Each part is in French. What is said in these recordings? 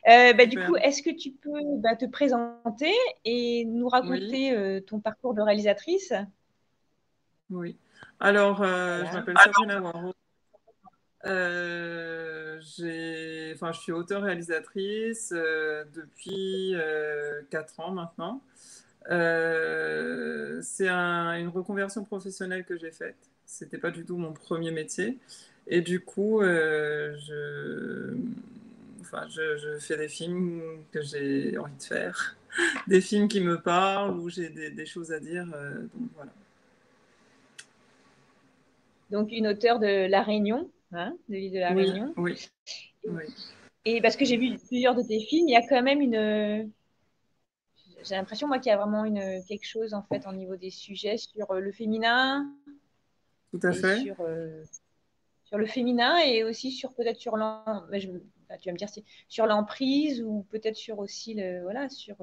Du coup, Super. est-ce que tu peux te présenter et nous Oui, raconter ton parcours de réalisatrice? oui. Alors, je Voilà. m'appelle Sabrina Waro. Enfin, je suis auteure-réalisatrice depuis 4 ans maintenant. C'est une reconversion professionnelle que j'ai faite. C'était pas du tout mon premier métier. Et du coup, je fais des films que j'ai envie de faire, des films qui me parlent, où j'ai des choses à dire. Donc voilà. Donc, une auteure de La Réunion, hein, de l'île de La Oui, Réunion. oui, oui. Et parce que j'ai vu plusieurs de tes films, il y a quand même j'ai l'impression, moi, qu'il y a vraiment quelque chose, en fait, au niveau des sujets sur le féminin Tout à et fait. sur le féminin et aussi sur peut-être sur tu vas me dire sur l'emprise ou peut-être sur aussi voilà, sur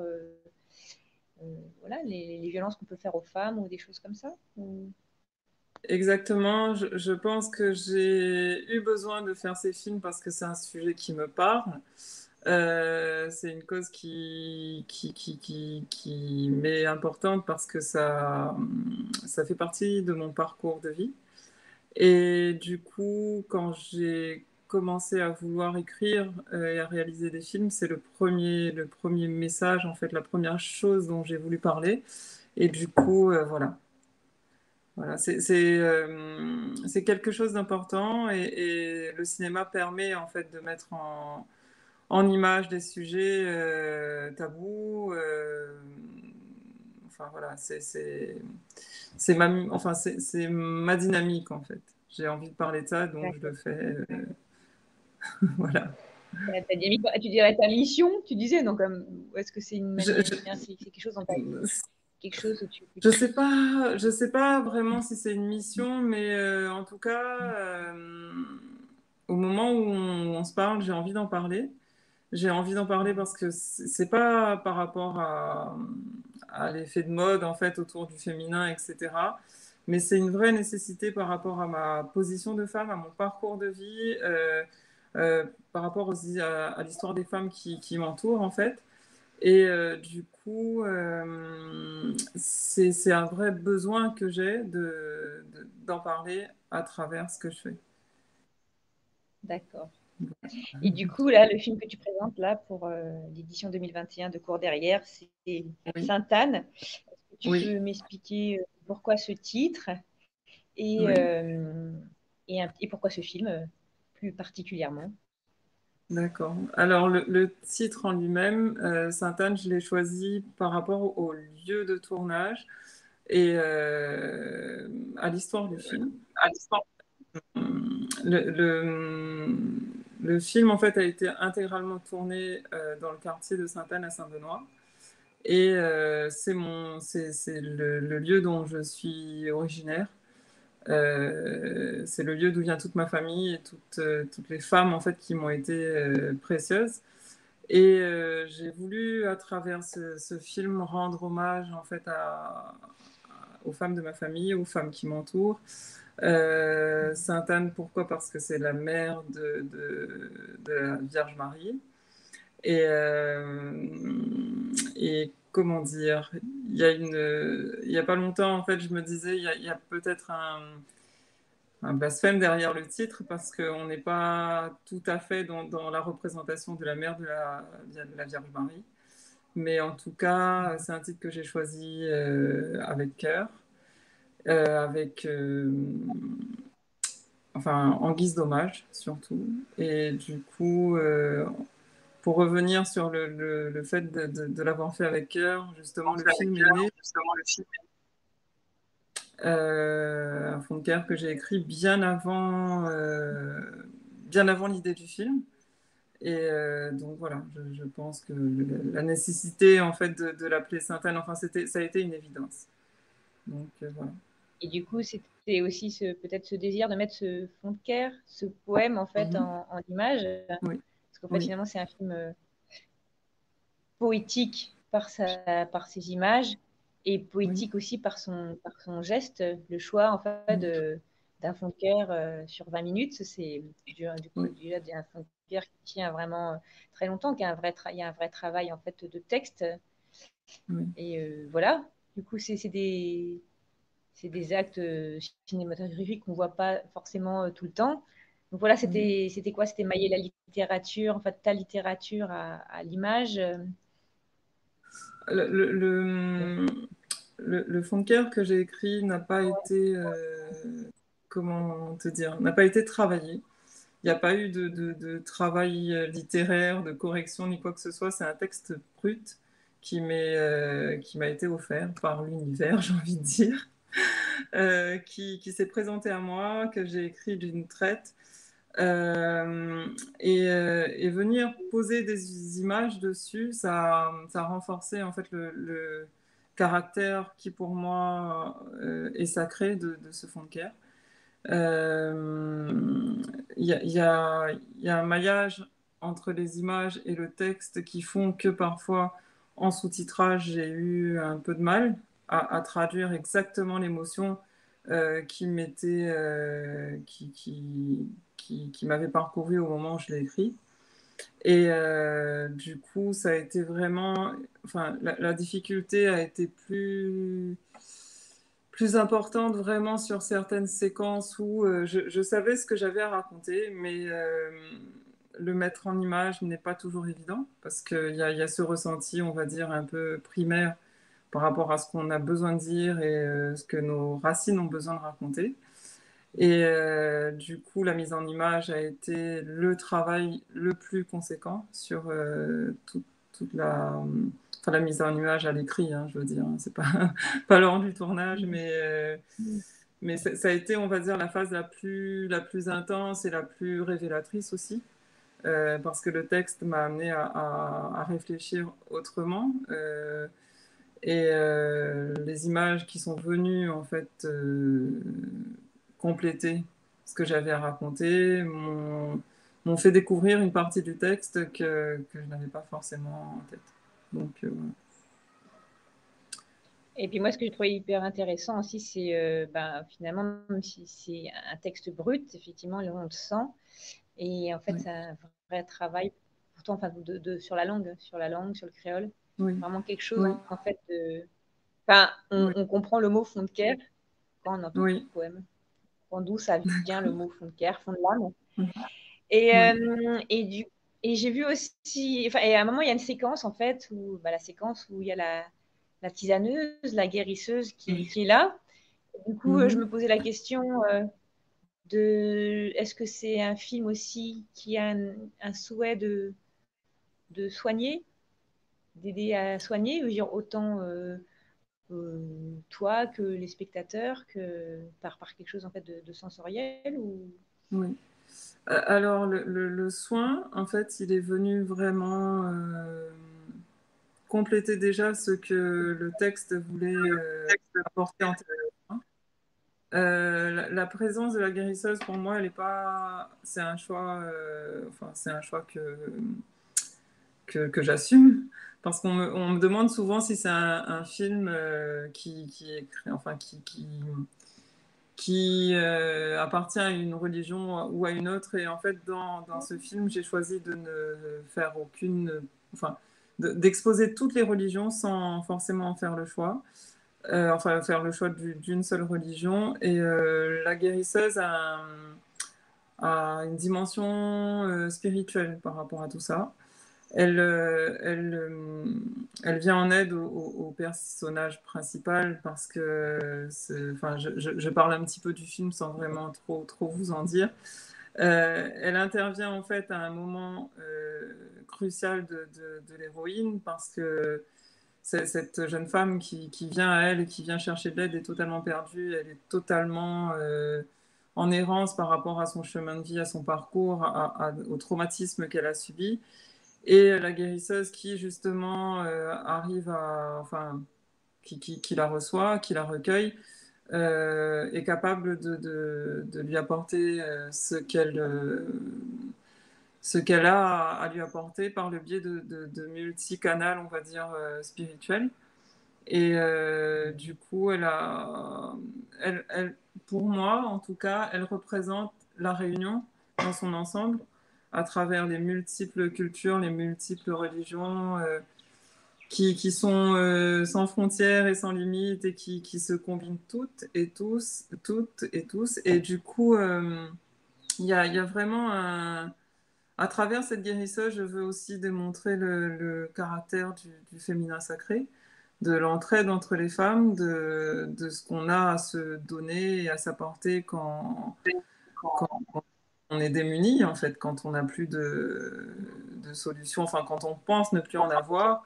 voilà, les violences qu'on peut faire aux femmes ou des choses comme ça. Exactement. Je pense que j'ai eu besoin de faire ces films parce que c'est un sujet qui me parle. C'est une cause qui m'est importante parce que ça fait partie de mon parcours de vie. Et du coup, quand j'ai commencé à vouloir écrire et à réaliser des films, c'est le premier message, en fait, la première chose dont j'ai voulu parler. Et du coup, voilà. Voilà, c'est quelque chose d'important et le cinéma permet en fait de mettre en image des sujets tabous. Enfin voilà, c'est ma dynamique en fait. J'ai envie de parler de ça, donc je le D'accord. fais. Voilà. Tu dirais ta mission, tu disais, donc ou est-ce que c'est une Je, manière, je, c'est quelque chose dans quelque chose où je sais pas vraiment si c'est une mission, mais en tout cas, au moment où on se parle, j'ai envie d'en parler. J'ai envie d'en parler parce que c'est pas par rapport à l'effet de mode en fait autour du féminin, etc. Mais c'est une vraie nécessité par rapport à ma position de femme, à mon parcours de vie, par rapport aussi à l'histoire des femmes qui m'entourent en fait. Et du coup, c'est un vrai besoin que j'ai d'en parler à travers ce que je fais. D'accord. Et du coup, là, le film que tu présentes là pour l'édition 2021 de Cours derrière, c'est Oui, Sainte-Anne. Est-ce que tu oui, peux m'expliquer pourquoi ce titre et, oui. euh, et pourquoi ce film plus particulièrement? D'accord. Alors, le titre en lui-même, Sainte-Anne, je l'ai choisi par rapport au lieu de tournage et à l'histoire du film. Le film, en fait, a été intégralement tourné dans le quartier de Sainte-Anne à Saint-Benoît. Et c'est le lieu dont je suis originaire. C'est le lieu d'où vient toute ma famille et toutes les femmes, en fait, qui m'ont été précieuses. Et j'ai voulu, à travers ce film, rendre hommage en fait aux femmes de ma famille, aux femmes qui m'entourent. Sainte-Anne, pourquoi? Parce que c'est la mère de la Vierge Marie. Et comment dire, il y a pas longtemps, en fait, je me disais, il y a peut-être un blasphème derrière le titre parce qu'on n'est pas tout à fait dans la représentation de la mère de la Vierge Marie. Mais en tout cas, c'est un titre que j'ai choisi avec cœur, avec, enfin, en guise d'hommage surtout. Et du coup, pour revenir sur le fait de l'avoir fait avec cœur, justement, le film est né un fond de cœur que j'ai écrit bien avant l'idée du film. Et donc voilà, je pense que la nécessité en fait de l'appeler Sainte-Anne, enfin ça a été une évidence. Donc voilà. Et du coup, c'était aussi peut-être ce désir de mettre ce fond de cœur, ce poème en fait Mhm. en image, Oui, parce qu'en fait oui, finalement c'est un film poétique par ses images et oui, poétique aussi par son geste. Le choix en fait oui, d'un fond de cœur sur 20 minutes, c'est du coup oui, déjà un fond de qui tient vraiment très longtemps, il y a un vrai travail en fait de texte. Oui. Et voilà, du coup, c'est des actes cinématographiques qu'on ne voit pas forcément tout le temps. Donc voilà, c'était quoi? C'était mailler la littérature, en fait, ta littérature à l'image. Le, le, le, le fond de cœur que j'ai écrit n'a pas été, comment te dire, n'a pas été travaillé. Il n'y a pas eu de travail littéraire, de correction ni quoi que ce soit. C'est un texte brut qui m'a été offert par l'univers, j'ai envie de dire, qui s'est présenté à moi, que j'ai écrit d'une traite. Et venir poser des images dessus, ça a renforcé en fait le caractère qui pour moi est sacré de ce fond de cœur. Il y a un maillage entre les images et le texte qui font que parfois en sous-titrage j'ai eu un peu de mal à traduire exactement l'émotion qui m'était qui m'avait parcouru au moment où je l'ai écrit. Et du coup, ça a été vraiment, enfin, la difficulté a été plus importante vraiment sur certaines séquences où je savais ce que j'avais à raconter, mais le mettre en image n'est pas toujours évident parce qu'il y a ce ressenti, on va dire, un peu primaire par rapport à ce qu'on a besoin de dire et ce que nos racines ont besoin de raconter. Et du coup, la mise en image a été le travail le plus conséquent sur toute enfin, la mise en image à l'écrit, hein, je veux dire. C'est pas lors du tournage, mais ça a été, on va dire, la phase la plus intense et la plus révélatrice aussi. Parce que le texte m'a amené à réfléchir autrement. Et les images qui sont venues en fait compléter ce que j'avais à raconter m'ont fait découvrir une partie du texte que je n'avais pas forcément en tête. Donc voilà. Et puis moi, ce que j'ai trouvé hyper intéressant aussi, c'est finalement, même si c'est un texte brut, effectivement, on le sent. Et en fait, Oui, c'est un vrai travail pourtant, enfin, sur la langue, sur le créole. oui, Vraiment quelque chose, oui, en fait, de... Enfin, oui, on comprend le mot fond de cœur quand on entend oui, le poème. D'où ça vient le mot fond de cœur, fond de l'âme. oui, Et, oui, et j'ai vu aussi, enfin, et à un moment, il y a une séquence, en fait, où, la séquence où il y a la tisaneuse, la guérisseuse qui est là. Du coup, je mhm, me posais la question est-ce que c'est un film aussi qui a un souhait de soigner, d'aider à soigner, dire autant toi que les spectateurs, que par quelque chose en fait de sensoriel ou... oui. Alors le soin, en fait, il est venu vraiment compléter déjà ce que le texte voulait apporter en termes. La présence de la guérisseuse, pour moi, elle est pas. C'est un choix. Enfin, c'est un choix que j'assume. Parce qu'on me demande souvent si c'est un film qui est enfin, qui appartient à une religion ou à une autre. Et en fait, dans ce film, j'ai choisi de ne faire aucune. Enfin, d'exposer toutes les religions sans forcément en faire le choix. Enfin, faire le choix d'une seule religion. Et la guérisseuse a une dimension spirituelle par rapport à tout ça. Elle vient en aide au personnage principal parce que, enfin, je parle un petit peu du film sans vraiment trop vous en dire. Elle intervient en fait à un moment crucial de l'héroïne parce que cette jeune femme qui vient à elle et qui vient chercher de l'aide est totalement perdue, elle est totalement en errance par rapport à son chemin de vie, à son parcours, au traumatisme qu'elle a subi. Et la guérisseuse qui justement arrive enfin, qui la reçoit, qui la recueille, est capable de lui apporter ce qu'elle a à lui apporter par le biais de multicanal, on va dire, spirituel. Et du coup, pour moi, en tout cas, elle représente la Réunion dans son ensemble, à travers les multiples cultures, les multiples religions, qui sont sans frontières et sans limites et qui se combinent toutes et tous. Et du coup, il y a vraiment un... À travers cette guérisseuse, je veux aussi démontrer le caractère du féminin sacré, de l'entraide entre les femmes, de ce qu'on a à se donner et à s'apporter quand on est démuni, en fait, quand on n'a plus de solution, enfin, quand on pense ne plus en avoir.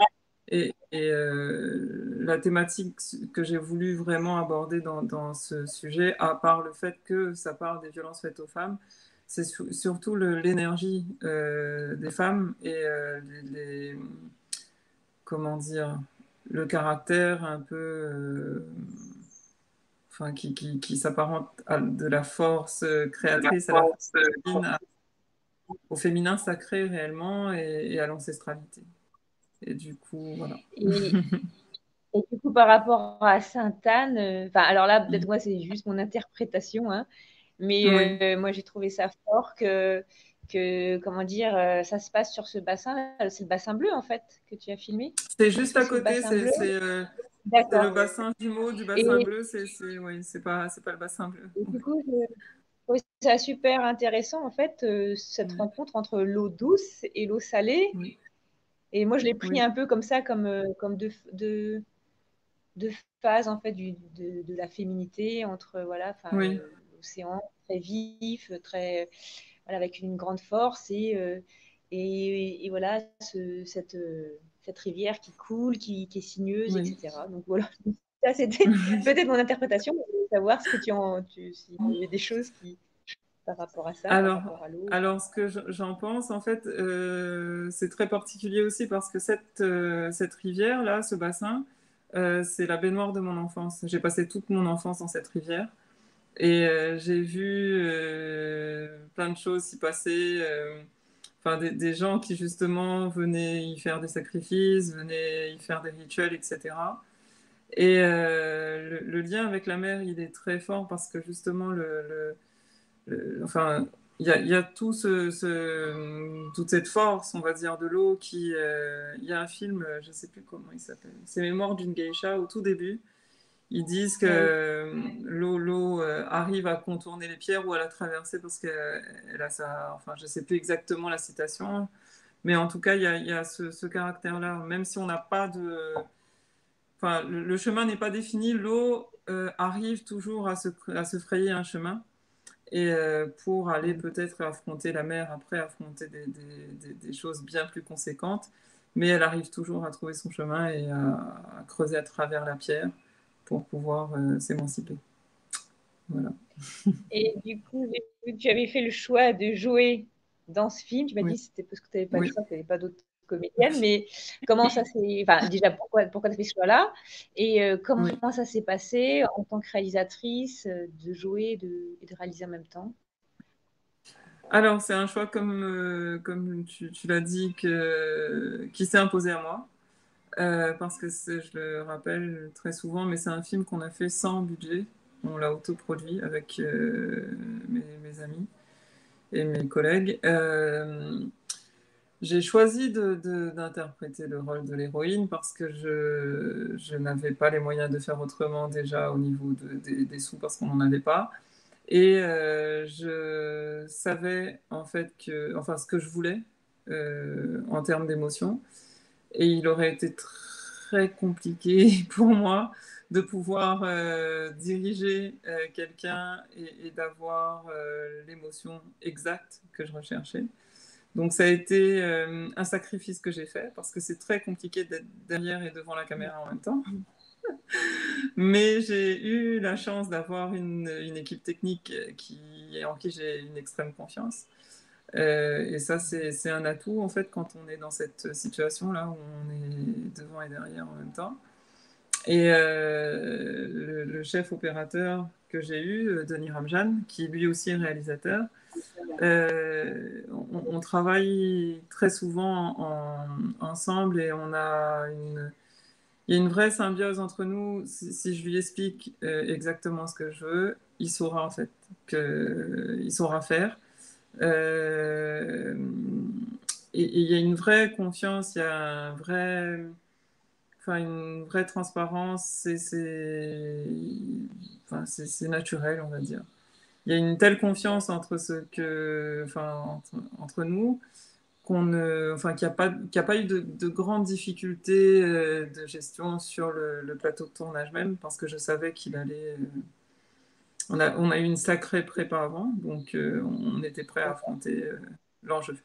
La thématique que j'ai voulu vraiment aborder dans ce sujet, à part le fait que ça parle des violences faites aux femmes, c'est surtout l'énergie des femmes et comment dire, le caractère un peu, enfin, qui s'apparente à de la force créatrice, à la force divine, au féminin sacré réellement et à l'ancestralité. Et du coup, voilà. Et, et du coup, par rapport à Sainte-Anne, alors là, peut-être Mm. moi, c'est juste mon interprétation, hein, Oui, mais moi, j'ai trouvé ça fort comment dire, ça se passe sur ce bassin. C'est le bassin bleu, en fait, que tu as filmé. c'est Est-ce juste que à c'est le côté, bassin bleu? c'est le D'accord. bassin jumeau du bassin Et, bleu, oui, c'est pas le bassin bleu. et du coup, je trouve ça super intéressant, en fait, cette Oui, rencontre entre l'eau douce et l'eau salée. oui, Et moi, je l'ai pris oui, un peu comme ça, comme deux phases en fait de la féminité entre voilà, oui, l'océan très vif, très voilà, avec une grande force et voilà cette rivière qui coule, qui est sinueuse, oui. etc. Donc voilà, ça c'était peut-être mon interprétation, mais je voulais savoir ce que s'il y avait des choses qui par rapport à ça, par Alors, rapport à l'eau. alors, ce que j'en pense, en fait, c'est très particulier aussi parce que cette rivière-là, ce bassin, c'est la baignoire de mon enfance. J'ai passé toute mon enfance dans cette rivière et j'ai vu plein de choses s'y passer. Enfin, des gens qui justement venaient y faire des sacrifices, venaient y faire des rituels, etc. Et le lien avec la mer, il est très fort parce que justement, enfin, il y a toute cette force, on va dire, de l'eau qui. Il y a un film, je ne sais plus comment il s'appelle. C'est Mémoire d'une geisha au tout début. Ils disent que Oui. l'eau arrive à contourner les pierres ou à la traverser parce qu'elle a sa. Enfin, je ne sais plus exactement la citation, mais en tout cas, il y a ce caractère-là. Même si on n'a pas de. Enfin, le chemin n'est pas défini, l'eau arrive toujours à se frayer un chemin. Et pour aller peut-être affronter la mer, après affronter des choses bien plus conséquentes, mais elle arrive toujours à trouver son chemin et à creuser à travers la pierre pour pouvoir s'émanciper. Voilà. Et du coup, j'ai vu que tu avais fait le choix de jouer dans ce film. Tu m'as Oui, dit que c'était parce que tu n'avais pas le oui, choix, que tu n'avais pas d'autres comédiennes. Mais comment ça s'est. Enfin, déjà, pourquoi tu as fait ce choix-là? Et oui. comment ça s'est passé en tant que réalisatrice de jouer et de réaliser en même temps? Alors, c'est un choix comme tu l'as dit qui s'est imposé à moi. Parce que je le rappelle très souvent, mais c'est un film qu'on a fait sans budget. On l'a autoproduit avec mes amis et mes collègues. J'ai choisi d'interpréter le rôle de l'héroïne parce que je n'avais pas les moyens de faire autrement déjà au niveau des sous parce qu'on n'en avait pas. Et je savais en fait enfin, ce que je voulais en termes d'émotion. Et il aurait été très compliqué pour moi de pouvoir diriger quelqu'un et d'avoir l'émotion exacte que je recherchais. Donc ça a été un sacrifice que j'ai fait parce que c'est très compliqué d'être derrière et devant la caméra en même temps. Mais j'ai eu la chance d'avoir une équipe technique en qui j'ai une extrême confiance. Et ça, c'est un atout en fait quand on est dans cette situation-là où on est devant et derrière en même temps. Et le chef opérateur que j'ai eu, Denis Ramjan, qui lui aussi est réalisateur, on travaille très souvent ensemble et il y a une vraie symbiose entre nous. Si je lui explique exactement ce que je veux, il saura en fait il saura faire. Euh, et il y a une vraie confiance, il y a une vraie transparence, c'est naturel, on va dire. Il y a une telle confiance entre nous qu'il n'y a pas eu de grandes difficultés de gestion sur le plateau de tournage même, parce que je savais qu'il allait. On a eu une sacrée prépa avant, donc on était prêt à affronter l'enjeu.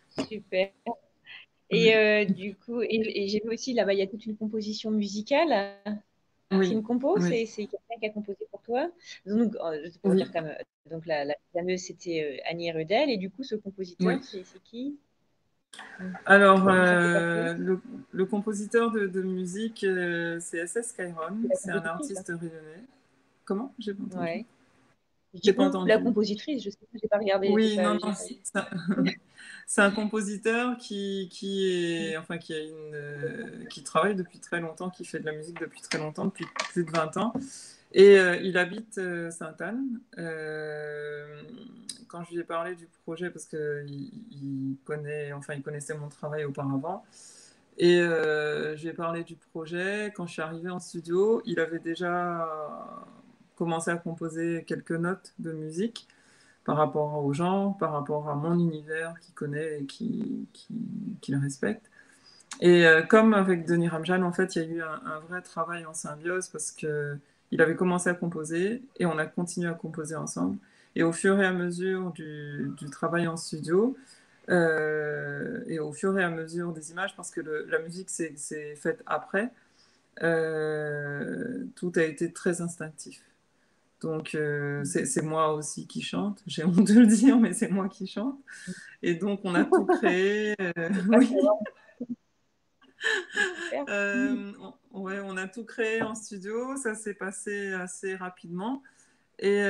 Super. Et Oui, du coup, et j'ai vu aussi là-bas, il y a toute une composition musicale. C'est oui, une compo, oui, c'est quelqu'un qui a composé pour toi. Donc, pour dire oui. comme, donc la pianeuse, c'était Annie Rudel, et du coup, ce Oui. compositeur, c'est qui? Alors, Comment ça s'est passé? le compositeur de musique, c'est SS Skyron, C'est la c'est un compositrice, là. artiste rayonnais. Comment? J'ai pas entendu. Ouais. Je dis J'ai pas ou la entendu. compositrice, je sais pas, j'ai pas regardé, Oui, non, j'ai non, pas vu. c'est un compositeur qui travaille depuis très longtemps, qui fait de la musique depuis très longtemps, depuis plus de 20 ans. Et il habite Sainte-Anne. Quand je lui ai parlé du projet, parce il connaissait mon travail auparavant, et je lui ai parlé du projet. Quand je suis arrivée en studio, il avait déjà commencé à composer quelques notes de musique par rapport aux gens, par rapport à mon univers qu'il connaît et qu'il respecte. Et comme avec Denis Ramjan, en fait, il y a eu un vrai travail en symbiose parce que il avait commencé à composer et on a continué à composer ensemble. Et au fur et à mesure du travail en studio, et au fur et à mesure des images, parce que la musique c'est faite après, tout a été très instinctif. Donc c'est moi aussi qui chante, j'ai honte de le dire, mais c'est moi qui chante. Et donc on a tout créé, C'est pas oui, savoir, c'est super. ouais, on a tout créé en studio, ça s'est passé assez rapidement. Et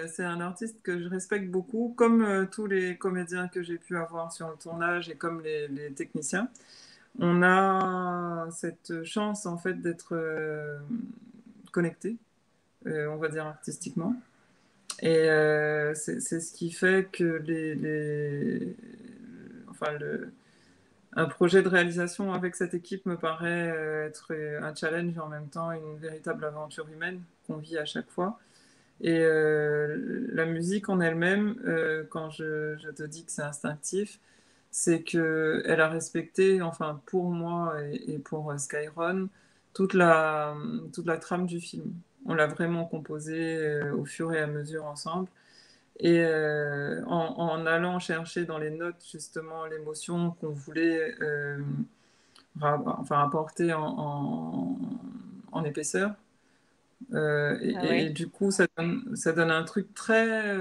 c'est un artiste que je respecte beaucoup, comme tous les comédiens que j'ai pu avoir sur le tournage et comme les techniciens. On a cette chance en fait d'être connecté, on va dire artistiquement. Et c'est ce qui fait que un projet de réalisation avec cette équipe me paraît être un challenge et en même temps une véritable aventure humaine qu'on vit à chaque fois. Et la musique en elle-même, quand je te dis que c'est instinctif, c'est qu'elle a respecté, enfin pour moi et pour Skyron, toute la trame du film. On l'a vraiment composé au fur et à mesure ensemble. Et en allant chercher dans les notes justement l'émotion qu'on voulait apporter en épaisseur. Ah ouais. Et du coup, ça donne un truc très,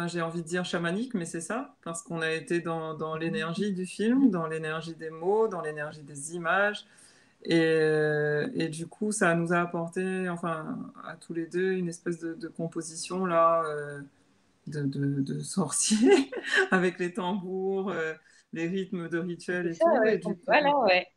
j'ai envie de dire chamanique, mais c'est ça, parce qu'on a été dans l'énergie du film, dans l'énergie des mots, dans l'énergie des images. Et du coup, ça nous a apporté, enfin, à tous les deux, une espèce de composition là, de sorciers, avec les tambours, les rythmes de rituel C'est et ça, tout. ouais, Et du coup, voilà, ouais.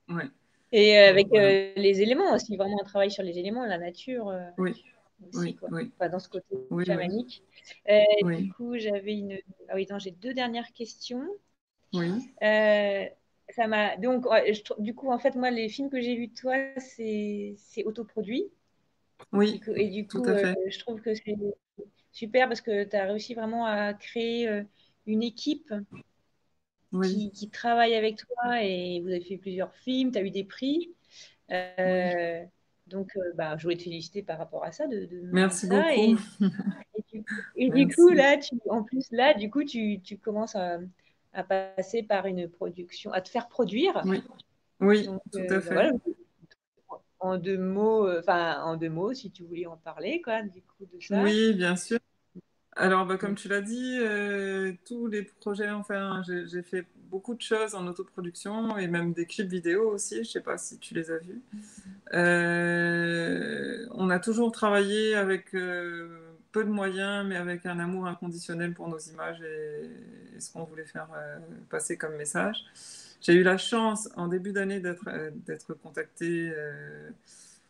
ouais, Et donc avec voilà. les éléments aussi, vraiment un travail sur les éléments, la nature Oui, aussi, oui, quoi. oui, Enfin, dans ce côté oui, oui, chamanique. Du oui, coup, j'avais une. Ah oui, attends, j'ai deux dernières questions. oui, Euh, Ça m'a. Donc, ouais, du coup, en fait, moi, les films que j'ai vus de toi, c'est autoproduit. oui, Et du tout coup, à fait. je trouve que c'est super parce que tu as réussi vraiment à créer une équipe Oui, qui travaille avec toi et vous avez fait plusieurs films, tu as eu des prix. oui. Euh, donc, bah, je voulais te féliciter par rapport à ça, de mener Merci ça. beaucoup. Et du coup, Merci. là, en plus, là, du coup, tu commences à passer par une production, à te faire produire. Oui, oui, Donc, tout à bah, fait. voilà, en deux mots, enfin, en deux mots, si tu voulais en parler, quoi, du coup, de ça. Oui, bien sûr. Alors, bah, comme Mm. tu l'as dit, tous les projets, enfin, j'ai fait beaucoup de choses en autoproduction et même des clips vidéo aussi. Je ne sais pas si tu les as vus. On a toujours travaillé avec peu de moyens, mais avec un amour inconditionnel pour nos images et ce qu'on voulait faire passer comme message. J'ai eu la chance en début d'année d'être contactée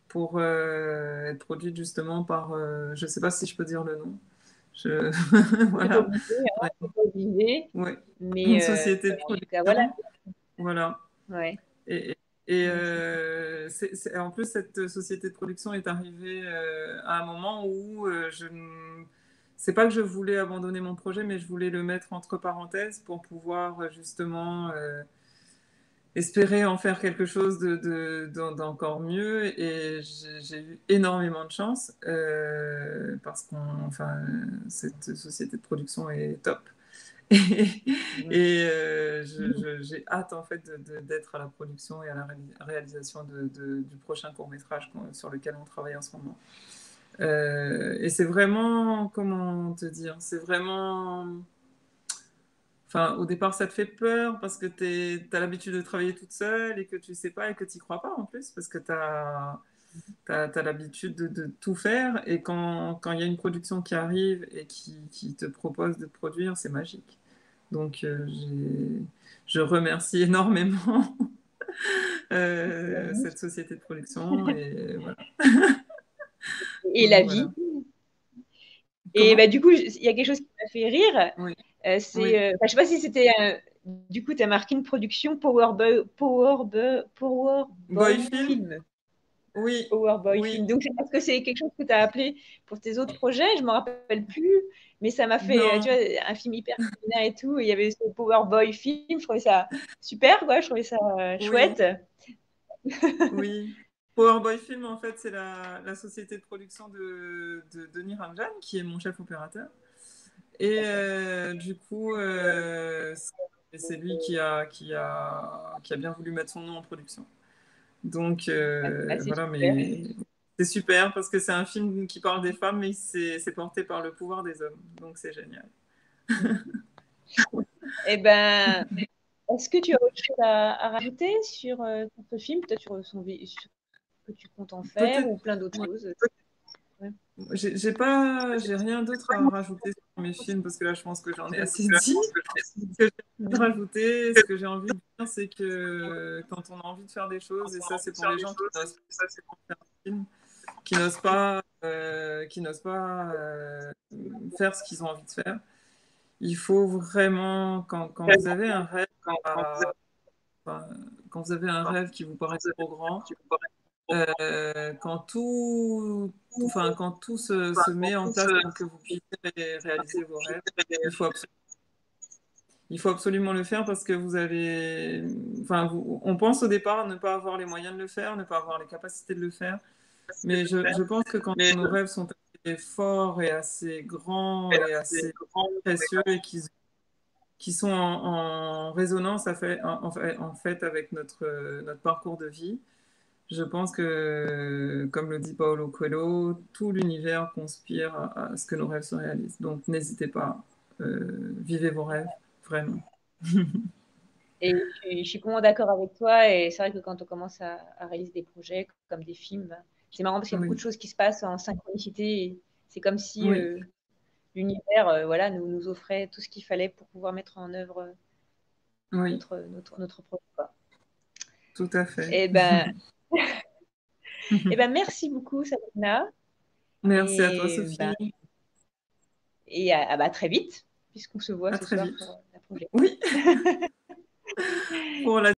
pour être produite justement par, je ne sais pas si je peux dire le nom, Je... C'est pas voilà. obligé, hein, c'est pas obligé. Ouais. Une Mais société de en tout cas, voilà. production. Voilà. Ouais. Et Donc, en plus, cette société de production est arrivée à un moment où c'est pas que je voulais abandonner mon projet, mais je voulais le mettre entre parenthèses pour pouvoir justement espérer en faire quelque chose d'encore mieux. Et j'ai eu énormément de chance parce que cette société de production est top. J'ai hâte en fait d'être à la production et à la réalisation du prochain court-métrage sur lequel on travaille en ce moment. Et c'est vraiment, comment te dire, c'est vraiment... Enfin, au départ, ça te fait peur parce que tu as l'habitude de travailler toute seule et que tu sais pas et que tu n'y crois pas en plus parce que tu as l'habitude de tout faire. Et quand il y a une production qui arrive et qui te propose de produire, c'est magique. Donc, je remercie énormément cette société de production. Et voilà. et Donc, la voilà. vie. Et Comment? bah, du coup, il y a quelque chose qui m'a fait rire. Oui. Oui. C'est, je sais pas si c'était, du coup, tu as marqué une production Power Boy Boy Film? Film. Oui. Power Boy Oui. Film. Donc, est-ce que c'est quelque chose que tu as appelé pour tes autres projets? Je ne me rappelle plus, mais ça m'a fait, tu Non. vois, un film hyper féminin et tout. Et il y avait ce Power Boy Film. Je trouvais ça super, quoi. Je trouvais ça Oui. chouette. Oui. Power Boy Film, en fait, c'est la société de production de Denis Ramjan, qui est mon chef opérateur. Et du coup, c'est lui qui a bien voulu mettre son nom en production. Donc Ah, c'est voilà, super. mais c'est super parce que c'est un film qui parle des femmes, mais c'est porté par le pouvoir des hommes. Donc c'est génial. Eh ben, est-ce que tu as autre chose à rajouter sur ce film, peut-être sur ce que tu comptes en faire Peut-être, ou plein d'autres ouais, choses? Ouais. j'ai rien d'autre à rajouter sur mes films parce que là, je pense que j'en ai assez dit. Ce que j'ai envie de rajouter, ce que j'ai envie de dire, c'est que quand on a envie de faire des choses, et ça, c'est pour les gens qui n'osent pas faire un film, qui n'osent pas faire ce qu'ils ont envie de faire. Il faut vraiment, quand vous avez un rêve, enfin, quand vous avez un rêve qui vous paraît trop grand, quand tout se met en place pour que vous puissiez réaliser vos rêves, il faut, il faut absolument le faire parce que on pense au départ ne pas avoir les moyens de le faire, ne pas avoir les capacités de le faire, mais je pense que quand nos rêves sont assez forts et assez grands et assez précieux et qui sont en résonance en fait avec notre parcours de vie. Je pense que, comme le dit Paolo Coelho, tout l'univers conspire à ce que nos rêves se réalisent. Donc n'hésitez pas, vivez vos rêves, vraiment. Et je suis complètement d'accord avec toi. Et c'est vrai que quand on commence à réaliser des projets comme des films, c'est marrant parce qu'il y a beaucoup de Oui, choses qui se passent en synchronicité. Et c'est comme si oui, l'univers voilà, nous offrait tout ce qu'il fallait pour pouvoir mettre en œuvre oui, notre projet. Quoi. tout à fait. Et ben, et ben, merci beaucoup, Sabrina. Merci à toi, Et, Sophie. ben, et bah, très vite, puisqu'on se voit À ce très soir vite. pour la projet. Oui, pour la